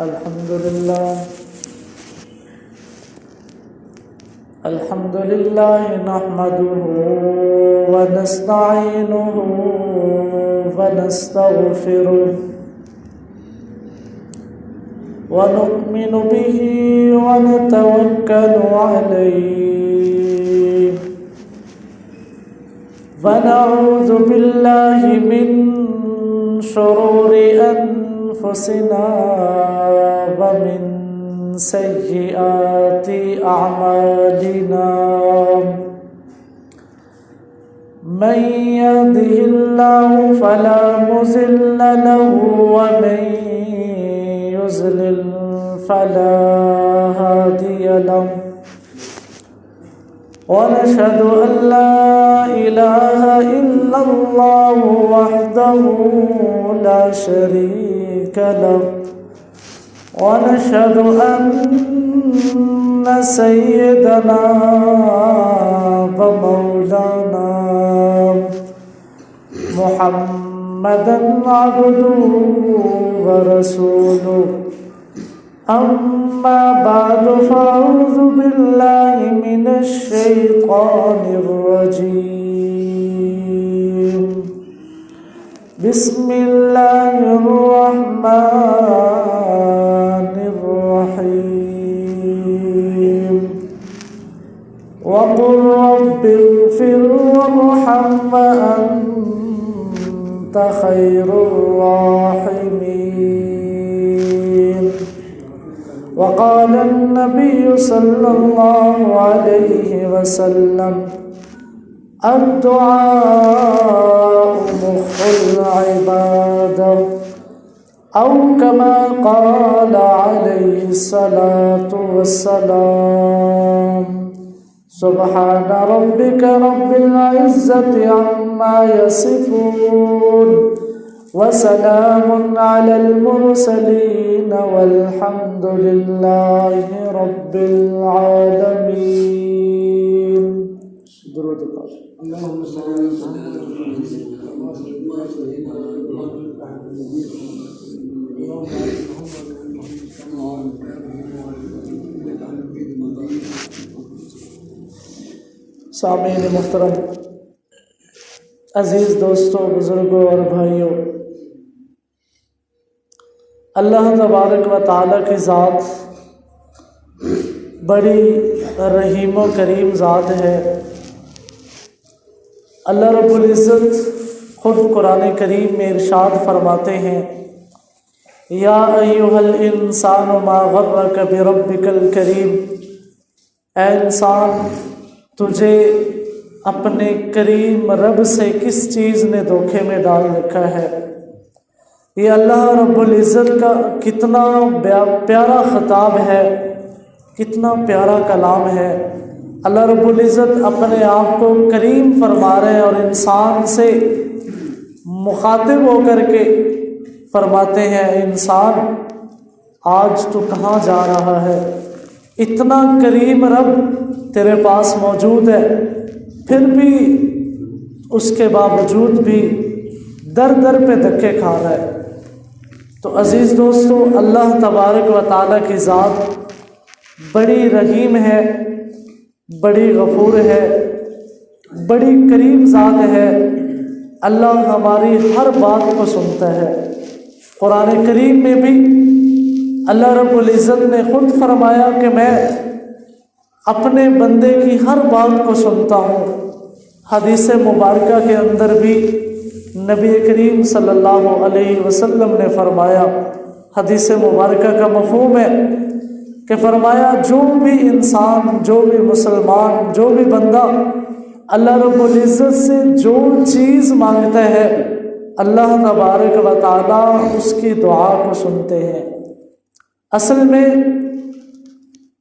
الحمد لله نحمده ونستعينه ونستغفره ونؤمن به ونتوكل عليه ونعوذ بالله من شرور أنفسنا ومن سيئات أعمالنا من يهده الله فلا مضل له ومن يضلل فلا هادي له ونشهد أن لا إله إلا الله وحده لا شريك له ونشهد أن سيدنا ومولانا محمدا عبده ورسوله أما بعد فأعوذ بالله من الشيطان الرجيم بسم الله الرحمن الرحيم وقل رب اغفر وارحم وأنت خير الراحمين وقال النبي صلى الله عليه وسلم الدعاء مخ العبادة أو كما قال عليه الصلاة والسلام سبحان ربك رب العزة عما يصفون وسلام على المرسلين والحمد لله رب العالمين. درود اللهم صل على سامعین محترم، عزیز دوستوں، بزرگوں اور بھائیوں، اللہ تبارک و تعالیٰ کی ذات بڑی رحیم و کریم ذات ہے۔ اللہ رب العزت خود قرآن کریم میں ارشاد فرماتے ہیں، یا ایھا الانسان ما غرک بربک الکریم، اے انسان تجھے اپنے کریم رب سے کس چیز نے دھوکے میں ڈال رکھا ہے۔ یہ اللہ رب العزت کا کتنا پیارا خطاب ہے، کتنا پیارا کلام ہے۔ اللہ رب العزت اپنے آپ کو کریم فرما رہے ہیں اور انسان سے مخاطب ہو کر کے فرماتے ہیں، انسان آج تو کہاں جا رہا ہے؟ اتنا کریم رب تیرے پاس موجود ہے، پھر بھی اس کے باوجود بھی در در پہ دھکے کھا رہا ہے۔ تو عزیز دوستو، اللہ تبارک و تعالیٰ کی ذات بڑی رحیم ہے، بڑی غفور ہے، بڑی کریم ذات ہے۔ اللہ ہماری ہر بات کو سنتا ہے۔ قرآن کریم میں بھی اللہ رب العزت نے خود فرمایا کہ میں اپنے بندے کی ہر بات کو سنتا ہوں۔ حدیث مبارکہ کے اندر بھی نبی کریم صلی اللہ علیہ وسلم نے فرمایا، حدیث مبارکہ کا مفہوم ہے کہ فرمایا جو بھی انسان، جو بھی مسلمان، جو بھی بندہ اللہ رب العزت سے جو چیز مانگتا ہے، اللہ تبارک و تعالیٰ اس کی دعا کو سنتے ہیں۔ اصل میں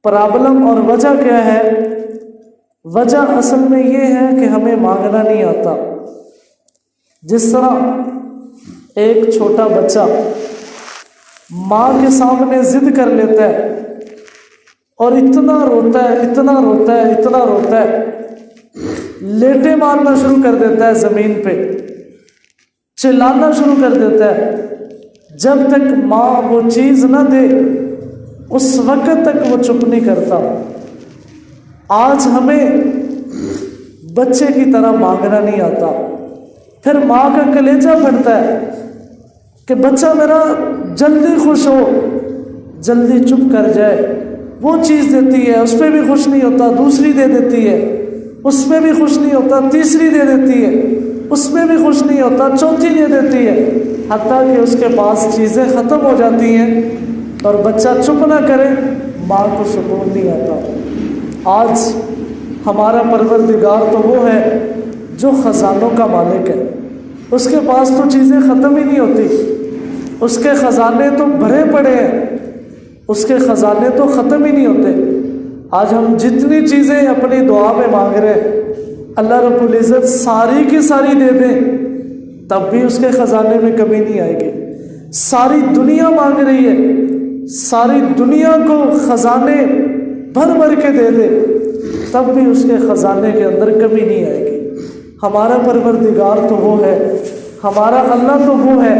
پرابلم اور وجہ کیا ہے؟ وجہ اصل میں یہ ہے کہ ہمیں مانگنا نہیں آتا۔ جس طرح ایک چھوٹا بچہ ماں کے سامنے ضد کر لیتا ہے اور اتنا روتا ہے، اتنا روتا ہے، اتنا روتا ہے، لیٹے مارنا شروع کر دیتا ہے زمین پہ، چلانا شروع کر دیتا ہے، جب تک ماں وہ چیز نہ دے اس وقت تک وہ چپ نہیں کرتا۔ آج ہمیں بچے کی طرح مانگنا نہیں آتا، پھر ماں کا کلیجہ پھٹتا ہے کہ بچہ میرا جلدی خوش ہو، جلدی چپ کر جائے۔ وہ چیز دیتی ہے، اس پہ بھی خوش نہیں ہوتا، دوسری دے دیتی ہے، اس پہ بھی خوش نہیں ہوتا، تیسری دے دیتی ہے، اس میں بھی خوش نہیں ہوتا، چوتھی دے دیتی ہے، حتیٰ کہ اس کے پاس چیزیں ختم ہو جاتی ہیں اور بچہ چپ نہ کرے، ماں کو سکون نہیں آتا۔ آج ہمارا پروردگار تو وہ ہے جو خزانوں کا مالک ہے، اس کے پاس تو چیزیں ختم ہی نہیں ہوتی، اس کے خزانے تو بھرے پڑے ہیں، اس کے خزانے تو ختم ہی نہیں ہوتے۔ آج ہم جتنی چیزیں اپنی دعا میں مانگ رہے ہیں، اللہ رب العزت ساری کی ساری دے دیں تب بھی اس کے خزانے میں کمی نہیں آئے گی۔ ساری دنیا مانگ رہی ہے، ساری دنیا کو خزانے بھر بھر کے دے دے تب بھی اس کے خزانے کے اندر کمی نہیں آئے گی۔ ہمارا پروردگار تو وہ ہے، ہمارا اللہ تو وہ ہے۔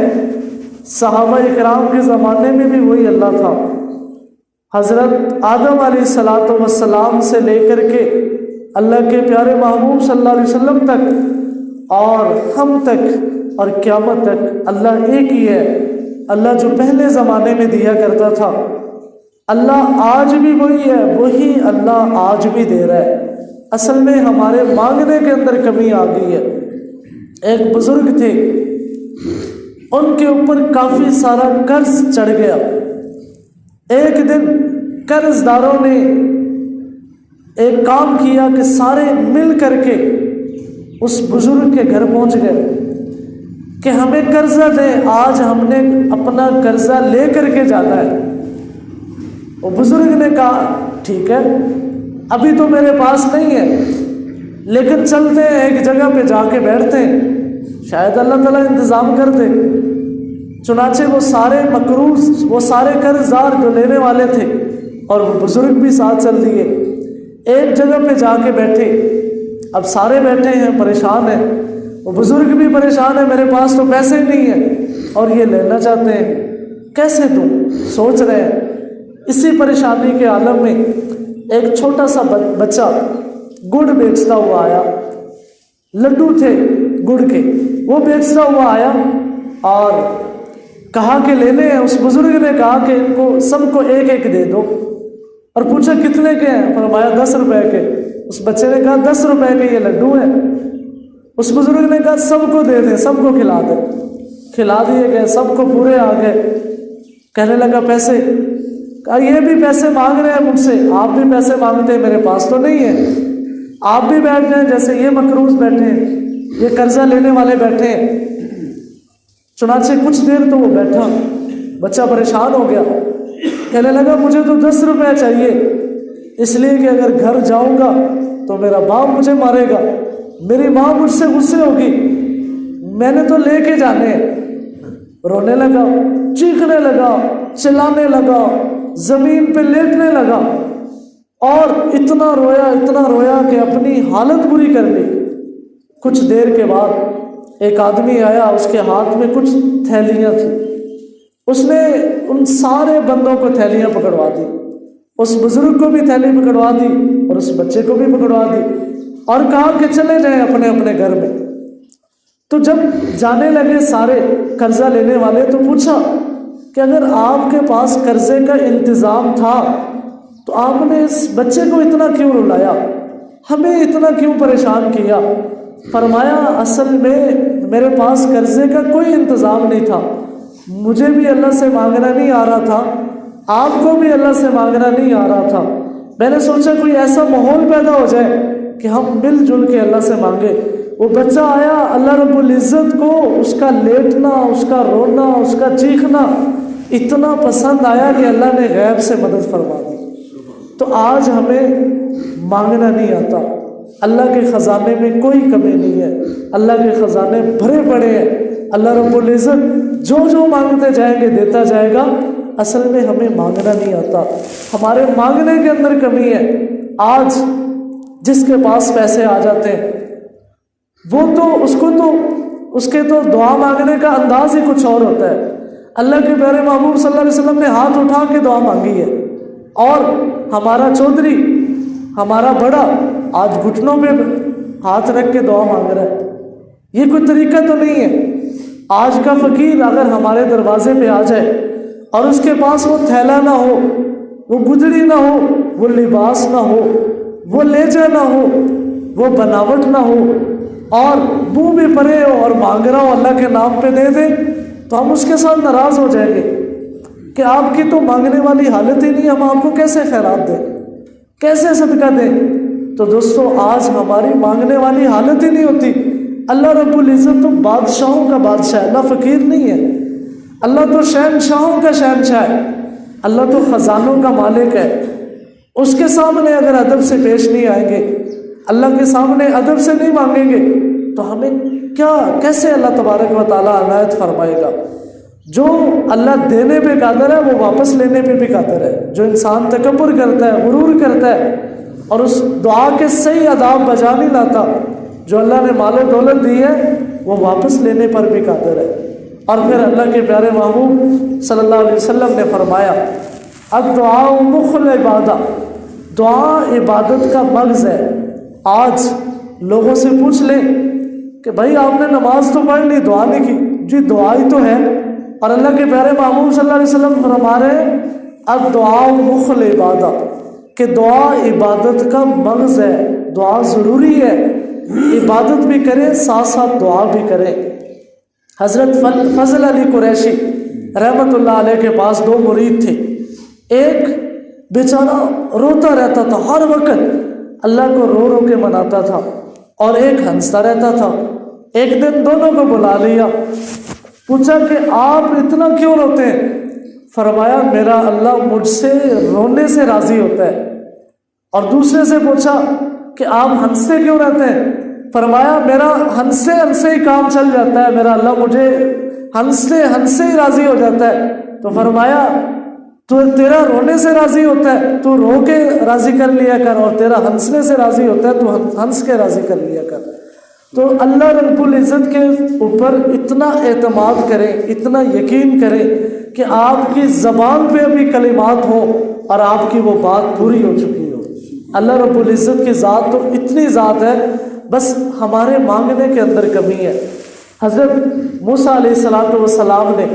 صحابہ اکرام کے زمانے میں بھی وہی اللہ تھا۔ حضرت آدم علیہ الصلاۃ والسلام سے لے کر کے اللہ کے پیارے محبوب صلی اللہ علیہ وسلم تک اور ہم تک اور قیامت تک اللہ ایک ہی ہے۔ اللہ جو پہلے زمانے میں دیا کرتا تھا، اللہ آج بھی وہی ہے، وہی اللہ آج بھی دے رہا ہے۔ اصل میں ہمارے مانگنے کے اندر کمی آ گئی ہے۔ ایک بزرگ تھے، ان کے اوپر کافی سارا قرض چڑھ گیا۔ ایک دن قرض داروں نے ایک کام کیا کہ سارے مل کر کے اس بزرگ کے گھر پہنچ گئے کہ ہمیں قرضہ دیں، آج ہم نے اپنا قرضہ لے کر کے جانا ہے۔ وہ بزرگ نے کہا ٹھیک ہے، ابھی تو میرے پاس نہیں ہے، لیکن چلتے ہیں ایک جگہ پہ جا کے بیٹھتے ہیں، شاید اللہ تعالیٰ انتظام کر دے۔ چنانچہ وہ سارے مقروض، وہ سارے قرض دار جو لینے والے تھے اور وہ بزرگ بھی ساتھ چل دیے، ایک جگہ پہ جا کے بیٹھے۔ اب سارے بیٹھے ہیں، پریشان ہیں، وہ بزرگ بھی پریشان ہے، میرے پاس تو پیسے نہیں ہیں اور یہ لینا چاہتے ہیں، کیسے دوں؟ سوچ رہے ہیں۔ اسی پریشانی کے عالم میں ایک چھوٹا سا بچہ گڑ بیچتا ہوا آیا، لڈو تھے گڑ کے، وہ بیچتا ہوا آیا اور کہا کہ لینے ہیں۔ اس بزرگ نے کہا کہ ان کو سب کو ایک ایک دے دو، اور پوچھا کتنے کے ہیں؟ فرمایا 10 روپے کے۔ اس بچے نے کہا 10 روپے کے یہ لڈو ہیں۔ اس بزرگ نے کہا سب کو دے دیں، سب کو کھلا دیں۔ کھلا دیے گئے، سب کو پورے آ گئے۔ کہنے لگا پیسے؟ کہا یہ بھی پیسے مانگ رہے ہیں مجھ سے، آپ بھی پیسے مانگتے ہیں، میرے پاس تو نہیں ہے، آپ بھی بیٹھ جائیں جیسے یہ مقروض بیٹھے ہیں، یہ قرضہ لینے والے بیٹھے ہیں۔ چنانچہ کچھ دیر تو وہ بیٹھا، بچہ پریشان ہو گیا، کہنے لگا مجھے تو 10 روپے چاہیے، اس لیے کہ اگر گھر جاؤں گا تو میرا باپ مجھے مارے گا، میری ماں مجھ سے غصے ہوگی، میں نے تو لے کے جانے ہیں۔ رونے لگا، چیخنے لگا، چلانے لگا، زمین پہ لیٹنے لگا اور اتنا رویا کہ اپنی حالت بری کر لی۔ کچھ دیر کے بعد ایک آدمی آیا، اس کے ہاتھ میں کچھ تھیلیاں تھیں، اس نے ان سارے بندوں کو تھیلیاں پکڑوا دی، اس بزرگ کو بھی تھیلی پکڑوا دی اور اس بچے کو بھی پکڑوا دی، اور کہا کہ چلے جائیں اپنے اپنے گھر میں۔ تو جب جانے لگے سارے قرضہ لینے والے، تو پوچھا کہ اگر آپ کے پاس قرضے کا انتظام تھا تو آپ نے اس بچے کو اتنا کیوں رلایا، ہمیں اتنا کیوں پریشان کیا؟ فرمایا اصل میں میرے پاس قرضے کا کوئی انتظام نہیں تھا، مجھے بھی اللہ سے مانگنا نہیں آ رہا تھا، آپ کو بھی اللہ سے مانگنا نہیں آ رہا تھا، میں نے سوچا کوئی ایسا ماحول پیدا ہو جائے کہ ہم مل جل کے اللہ سے مانگے۔ وہ بچہ آیا، اللہ رب العزت کو اس کا لیٹنا، اس کا رونا، اس کا چیخنا اتنا پسند آیا کہ اللہ نے غیب سے مدد فرما دی۔ تو آج ہمیں مانگنا نہیں آتا، اللہ کے خزانے میں کوئی کمی نہیں ہے، اللہ کے خزانے بھرے پڑے ہیں، اللہ رب العزت جو جو مانگتے جائیں گے دیتا جائے گا۔ اصل میں ہمیں مانگنا نہیں آتا، ہمارے مانگنے کے اندر کمی ہے۔ آج جس کے پاس پیسے آ جاتے ہیں وہ تو اس کے تو دعا مانگنے کا انداز ہی کچھ اور ہوتا ہے۔ اللہ کے پیارے محبوب صلی اللہ علیہ وسلم نے ہاتھ اٹھا کے دعا مانگی ہے، اور ہمارا چودھری، ہمارا بڑا آج گھٹنوں پہ ہاتھ رکھ کے دعا مانگ رہا ہے۔ یہ کوئی طریقہ تو نہیں ہے۔ آج کا فقیر اگر ہمارے دروازے پہ آ جائے اور اس کے پاس وہ تھیلا نہ ہو، وہ گدڑی نہ ہو، وہ لباس نہ ہو، وہ لہجہ نہ ہو، وہ بناوٹ نہ ہو، اور منہ بھی پڑے ہو اور مانگ رہا ہو اللہ کے نام پہ دے دے، تو ہم اس کے ساتھ ناراض ہو جائیں گے کہ آپ کی تو مانگنے والی حالت ہی نہیں، ہم آپ کو کیسے خیرات دیں، کیسے صدقہ دیں۔ تو دوستو آج ہماری مانگنے والی حالت ہی نہیں ہوتی۔ اللہ رب العزت تو بادشاہوں کا بادشاہ ہے، اللہ فقیر نہیں ہے۔ اللہ تو شہنشاہوں کا شہنشاہ ہے، اللہ تو خزانوں کا مالک ہے۔ اس کے سامنے اگر ادب سے پیش نہیں آئیں گے، اللہ کے سامنے ادب سے نہیں مانگیں گے، تو ہمیں کیسے اللہ تبارک و تعالیٰ عنایت فرمائے گا؟ جو اللہ دینے پہ قادر ہے وہ واپس لینے پہ بھی قادر ہے۔ جو انسان تکبر کرتا ہے، غرور کرتا ہے، اور اس دعا کے صحیح آداب بجا نہیں لاتا، جو اللہ نے مال و دولت دی ہے وہ واپس لینے پر بھی قادر ہے۔ اور پھر اللہ کے پیارے محبوب صلی اللہ علیہ وسلم نے فرمایا الدعاء مخ العبادہ، دعا عبادت کا مغز ہے۔ آج لوگوں سے پوچھ لیں کہ بھائی آپ نے نماز تو پڑھ لی، دعا نہیں کی، جی دعا ہی تو ہے۔ اور اللہ کے پیارے محبوب صلی اللہ علیہ وسلم فرما رہے ہیں الدعاء مخ العبادہ، کہ دعا عبادت کا مغز ہے، دعا ضروری ہے، عبادت بھی کریں ساتھ ساتھ دعا بھی کریں۔ حضرت فضل علی قریشی رحمۃ اللہ علیہ کے پاس دو مرید تھے، ایک بیچارہ روتا رہتا تھا، ہر وقت اللہ کو رو رو کے مناتا تھا، اور ایک ہنستا رہتا تھا۔ ایک دن دونوں کو بلا لیا، پوچھا کہ آپ اتنا کیوں روتے ہیں؟ فرمایا میرا اللہ مجھ سے رونے سے راضی ہوتا ہے۔ اور دوسرے سے پوچھا کہ آپ ہنستے کیوں رہتے ہیں؟ فرمایا میرا ہنستے ہنستے ہی کام چل جاتا ہے، میرا اللہ مجھے ہنستے ہنستے ہی راضی ہو جاتا ہے۔ تو فرمایا تو تیرا رونے سے راضی ہوتا ہے، تو رو کے راضی کر لیا کر، اور تیرا ہنسنے سے راضی ہوتا ہے تو ہنس کے راضی کر لیا کر۔ تو اللہ رب العزت کے اوپر اتنا اعتماد کریں، اتنا یقین کریں کہ آپ کی زبان پہ ابھی کلمات ہوں اور آپ کی وہ بات پوری ہو چکی ہو۔ اللہ رب العزت کی ذات تو اتنی ذات ہے، بس ہمارے مانگنے کے اندر کمی ہے۔ حضرت موسیٰ علیہ السلام نے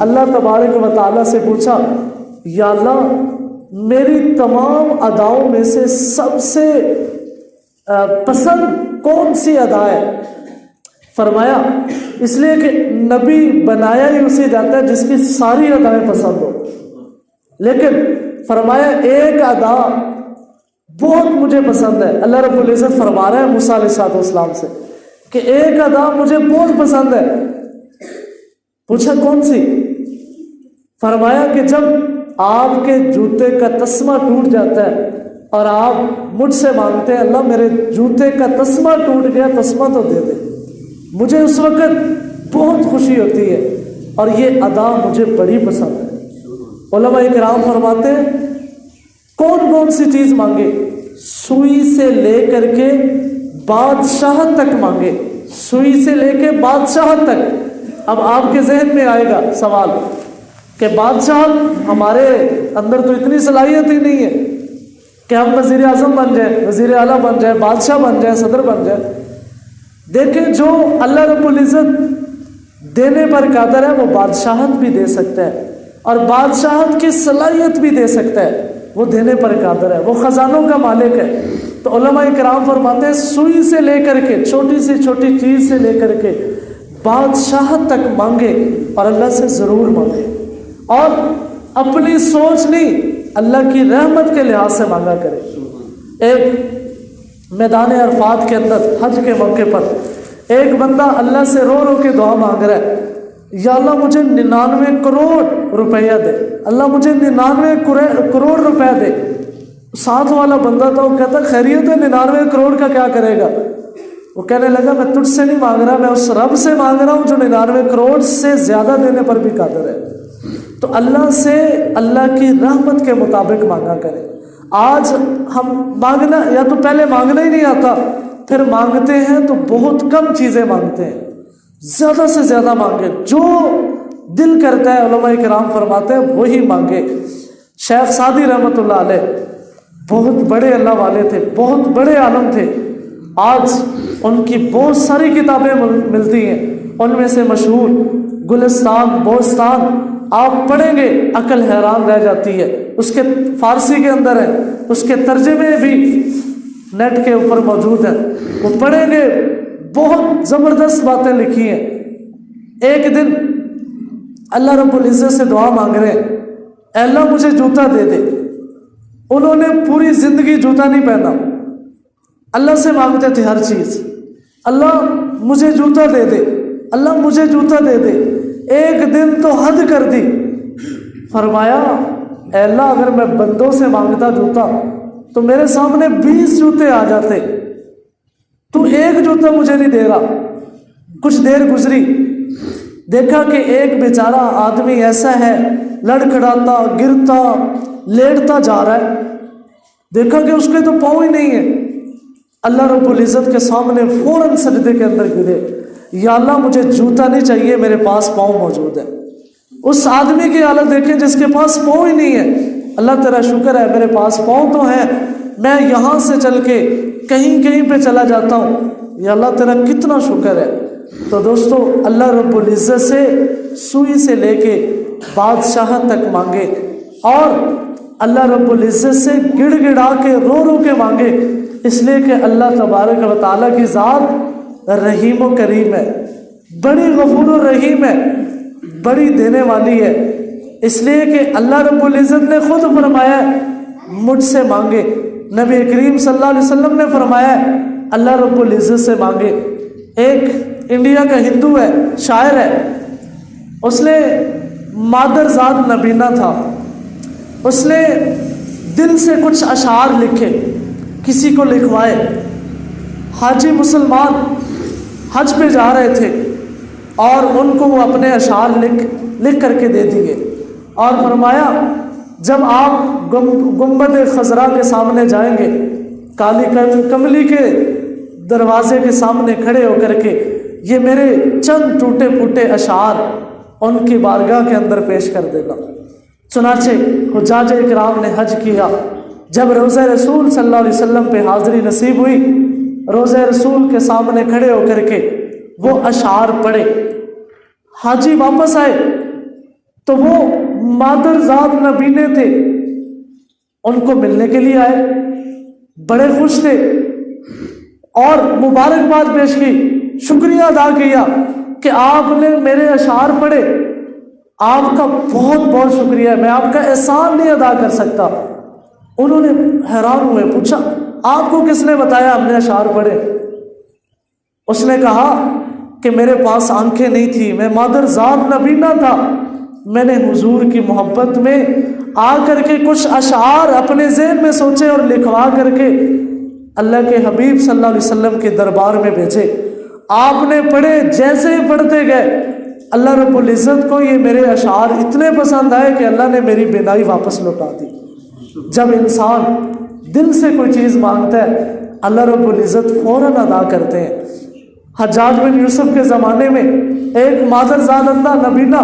اللہ تبارک و تعالیٰ سے پوچھا یا اللہ میری تمام اداؤں میں سے سب سے پسند کون سی ادا ہے؟ فرمایا اس لیے کہ نبی بنایا ہی اسے جاتا ہے جس کی ساری ادائیں پسند ہو، لیکن فرمایا ایک ادا بہت مجھے پسند ہے۔ اللہ رب العزت فرما رہا ہے موسیٰ علیہ السلام سے کہ ایک ادا مجھے بہت پسند ہے۔ پوچھا کون سی؟ فرمایا کہ جب آپ کے جوتے کا تسمہ ٹوٹ جاتا ہے اور آپ مجھ سے مانگتے ہیں اللہ میرے جوتے کا تسمہ ٹوٹ گیا، تسمہ تو دے دے، مجھے اس وقت بہت خوشی ہوتی ہے، اور یہ ادا مجھے بڑی پسند ہے۔ علماء کرام فرماتے ہیں کون کون سی چیز مانگے؟ سوئی سے لے کر کے بادشاہت تک مانگے، سوئی سے لے کے بادشاہت تک۔ اب آپ کے ذہن میں آئے گا سوال کہ بادشاہت ہمارے اندر تو اتنی صلاحیت ہی نہیں ہے کہ ہم وزیر اعظم بن جائیں، وزیر اعلیٰ بن جائیں، بادشاہ بن جائیں، صدر بن جائیں۔ دیکھیں جو اللہ رب العزت دینے پر قادر ہے وہ بادشاہت بھی دے سکتا ہے، اور بادشاہت کی صلاحیت بھی دے سکتا ہے، وہ دینے پر قادر ہے، وہ خزانوں کا مالک ہے۔ تو علماء کرام فرماتے ہیں سوئی سے لے کر کے، چھوٹی سے چھوٹی چیز سے لے کر کے بادشاہت تک مانگے، اور اللہ سے ضرور مانگے، اور اپنی سوچ نہیں اللہ کی رحمت کے لحاظ سے مانگا کرے۔ ایک میدان عرفات کے اندر حج کے موقع پر ایک بندہ اللہ سے رو رو کے دعا مانگ رہا ہے یا اللہ مجھے 99 کروڑ روپیہ دے، اللہ مجھے 99 کروڑ روپے دے۔ ساتھ والا بندہ تھا، وہ کہتا خیریت ہے 99 کروڑ کا کیا کرے گا؟ وہ کہنے لگا میں تجھ سے نہیں مانگ رہا، میں اس رب سے مانگ رہا ہوں جو 99 کروڑ سے زیادہ دینے پر بھی قادر ہے۔ تو اللہ سے اللہ کی رحمت کے مطابق مانگا کریں۔ آج ہم مانگنا، یا تو پہلے مانگنا ہی نہیں آتا، پھر مانگتے ہیں تو بہت کم چیزیں مانگتے ہیں، زیادہ سے زیادہ مانگیں، جو دل کرتا ہے علماء کرام فرماتے ہیں وہی مانگے۔ شیخ سعدی رحمۃ اللہ علیہ بہت بڑے اللہ والے تھے، بہت بڑے عالم تھے، آج ان کی بہت ساری کتابیں ملتی ہیں، ان میں سے مشہور گلستان بوستان آپ پڑھیں گے عقل حیران رہ جاتی ہے، اس کے فارسی کے اندر ہے، اس کے ترجمے بھی نیٹ کے اوپر موجود ہیں، وہ پڑھیں گے، بہت زبردست باتیں لکھی ہیں۔ ایک دن اللہ رب العزت سے دعا مانگ رہے ہیں، اے اللہ مجھے جوتا دے دے۔ انہوں نے پوری زندگی جوتا نہیں پہنا، اللہ سے مانگتے تھے ہر چیز، اللہ مجھے جوتا دے دے، اللہ مجھے جوتا دے دے۔ ایک دن تو حد کر دی، فرمایا اے اللہ اگر میں بندوں سے مانگتا جوتا تو میرے سامنے 20 جوتے آ جاتے، تو ایک جوتا مجھے نہیں دے رہا۔ کچھ دیر گزری، دیکھا کہ ایک بیچارہ آدمی ایسا ہے لڑکھڑاتا گرتا لیٹتا جا رہا ہے، دیکھا کہ اس کے تو پاؤں ہی نہیں ہے۔ اللہ رب العزت کے سامنے فوراً سجدے کے اندر گرے، یا اللہ مجھے جوتا نہیں چاہیے، میرے پاس پاؤں موجود ہے۔ اس آدمی کی حالت دیکھیں جس کے پاس پاؤں ہی نہیں ہے، اللہ تیرا شکر ہے میرے پاس پاؤں تو ہیں، میں یہاں سے چل کے کہیں پہ چلا جاتا ہوں، یا اللہ تیرا کتنا شکر ہے۔ تو دوستو اللہ رب العزت سے سوئی سے لے کے بادشاہ تک مانگے، اور اللہ رب العزت سے گڑ گڑا کے رو رو کے مانگے، اس لیے کہ اللہ تبارک و تعالیٰ کی ذات رحیم و کریم ہے، بڑی غفور و رحیم ہے، بڑی دینے والی ہے، اس لیے کہ اللہ رب العزت نے خود فرمایا ہے مجھ سے مانگے، نبی کریم صلی اللہ علیہ وسلم نے فرمایا ہے اللہ رب العزت سے مانگے۔ ایک انڈیا کا ہندو ہے، شاعر ہے، اس نے مادر ذات نبینا تھا، اس نے دل سے کچھ اشعار لکھے، کسی کو لکھوائے، حاجی مسلمان حج پہ جا رہے تھے اور ان کو وہ اپنے اشعار لکھ کر کے دے دیے، اور فرمایا جب آپ گنبد خضرا کے سامنے جائیں گے، کالی کملی کے دروازے کے سامنے کھڑے ہو کر کے یہ میرے چند ٹوٹے پھوٹے اشعار ان کی بارگاہ کے اندر پیش کر دینا۔ چنانچہ حجاج اکرام نے حج کیا، جب روضہ رسول صلی اللہ علیہ وسلم پہ حاضری نصیب ہوئی، روضہ رسول کے سامنے کھڑے ہو کر کے وہ اشعار پڑھے، حاجی واپس آئے تو وہ مادر ذات نبینے تھے، ان کو ملنے کے لیے آئے، بڑے خوش تھے اور مبارکباد پیش کی، شکریہ ادا کیا کہ آپ نے میرے اشعار پڑھے، آپ کا بہت بہت شکریہ، میں آپ کا احسان نہیں ادا کر سکتا۔ انہوں نے حیران ہوئے، پوچھا آپ کو کس نے بتایا ہم نے اشعار پڑھے؟ اس نے کہا کہ میرے پاس آنکھیں نہیں تھی، میں مادر ذات نبینا تھا، میں نے حضور کی محبت میں آ کر کے کچھ اشعار اپنے ذہن میں سوچے اور لکھوا کر کے اللہ کے حبیب صلی اللہ علیہ وسلم کے دربار میں بھیجے، آپ نے پڑھے، جیسے ہی پڑھتے گئے اللہ رب العزت کو یہ میرے اشعار اتنے پسند آئے کہ اللہ نے میری بینائی واپس لوٹا دی۔ جب انسان دل سے کوئی چیز مانگتا ہے اللہ رب العزت فوراً ادا کرتے ہیں۔ حجاج بن یوسف کے زمانے میں ایک مادر زادندہ نبینا،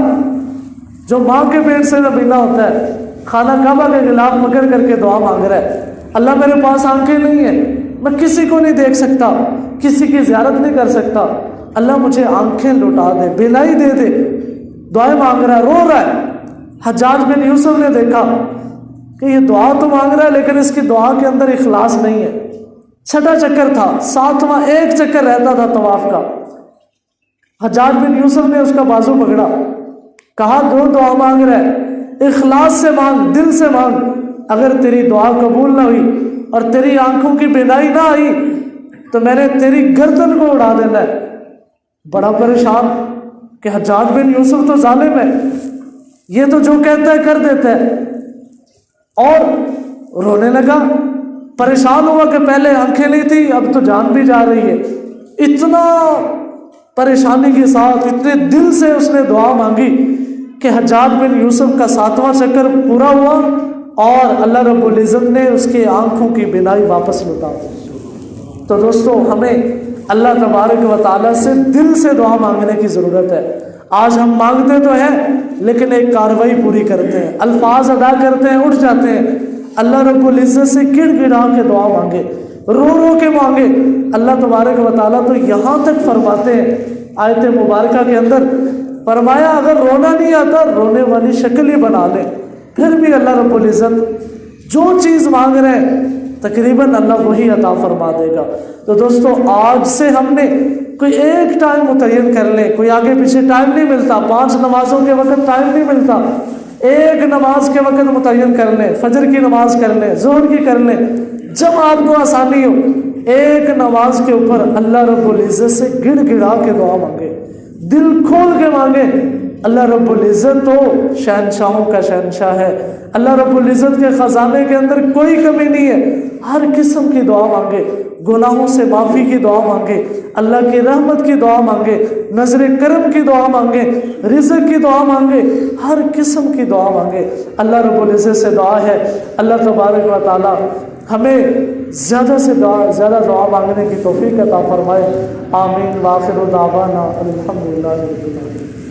جو ماں کے پیٹ سے نبینا ہوتا ہے، خانہ کعبہ کے خلاف پکڑ کر کے دعا مانگ رہا ہے، اللہ میرے پاس آنکھیں نہیں ہیں، میں کسی کو نہیں دیکھ سکتا، کسی کی زیارت نہیں کر سکتا، اللہ مجھے آنکھیں لوٹا دے، بینائی دے دے، دعائیں مانگ رہا ہے، رو رہا ہے۔ حجاج بن یوسف نے دیکھا کہ یہ دعا تو مانگ رہا ہے لیکن اس کی دعا کے اندر اخلاص نہیں ہے۔ چھٹا چکر تھا، 7واں ایک چکر رہتا تھا طواف کا۔ حجاج بن یوسف نے اس کا بازو پکڑا، کہا دو دعا مانگ رہا ہے، اخلاص سے مانگ، دل سے مانگ، اگر تیری دعا قبول نہ ہوئی اور تیری آنکھوں کی بینائی نہ آئی تو میں نے تیری گردن کو اڑا دینا ہے۔ بڑا پریشان کہ حجاج بن یوسف تو ظالم ہے، یہ تو جو کہتا ہے کر دیتا ہے، اور رونے لگا، پریشان ہوا کہ پہلے آنکھیں نہیں تھی اب تو جان بھی جا رہی ہے۔ اتنا پریشانی کے ساتھ اتنے دل سے اس نے دعا مانگی کہ حجاج بن یوسف کا 7واں چکر پورا ہوا اور اللہ رب العزت نے اس کے آنکھوں کی بینائی واپس لوٹا دی۔ تو دوستو ہمیں اللہ تبارک و تعالیٰ سے دل سے دعا مانگنے کی ضرورت ہے۔ آج ہم مانگتے تو ہیں لیکن ایک کاروائی پوری کرتے ہیں، الفاظ ادا کرتے ہیں، اٹھ جاتے ہیں۔ اللہ رب العزت سے گڑ گڑا کے دعا مانگے، رو رو کے مانگے۔ اللہ تبارک و تعالیٰ تو یہاں تک فرماتے ہیں آیت مبارکہ کے اندر، فرمایا اگر رونا نہیں آتا رونے والی شکل ہی بنا لے، پھر بھی اللہ رب العزت جو چیز مانگ رہے ہیں تقریباً اللہ وہی عطا فرما دے گا۔ تو دوستو آج سے ہم نے کوئی ایک ٹائم متعین کر لیں، کوئی آگے پیچھے ٹائم نہیں ملتا، 5 نمازوں کے وقت ٹائم نہیں ملتا، ایک نماز کے وقت متعین کر لیں، فجر کی نماز کر لیں، ظہر کی کر لیں، جب آپ کو آسانی ہو ایک نماز کے اوپر اللہ رب العزت سے گڑ گڑا کے دعا مانگے، دل کھول کے مانگے۔ اللہ رب العزت تو شہنشاہوں کا شہنشاہ ہے، اللہ رب العزت کے خزانے کے اندر کوئی کمی نہیں ہے۔ ہر قسم کی دعا مانگے، گناہوں سے معافی کی دعا مانگے، اللہ کی رحمت کی دعا مانگے، نظر کرم کی دعا مانگے، رزق کی دعا مانگے، ہر قسم کی دعا مانگے۔ اللہ رب العزت سے دعا ہے اللہ تبارک و تعالی ہمیں زیادہ سے زیادہ دعا مانگنے کی توفیق عطا فرمائے۔ آمین۔ وآخر دعوانا الحمدللہ رب العالمین۔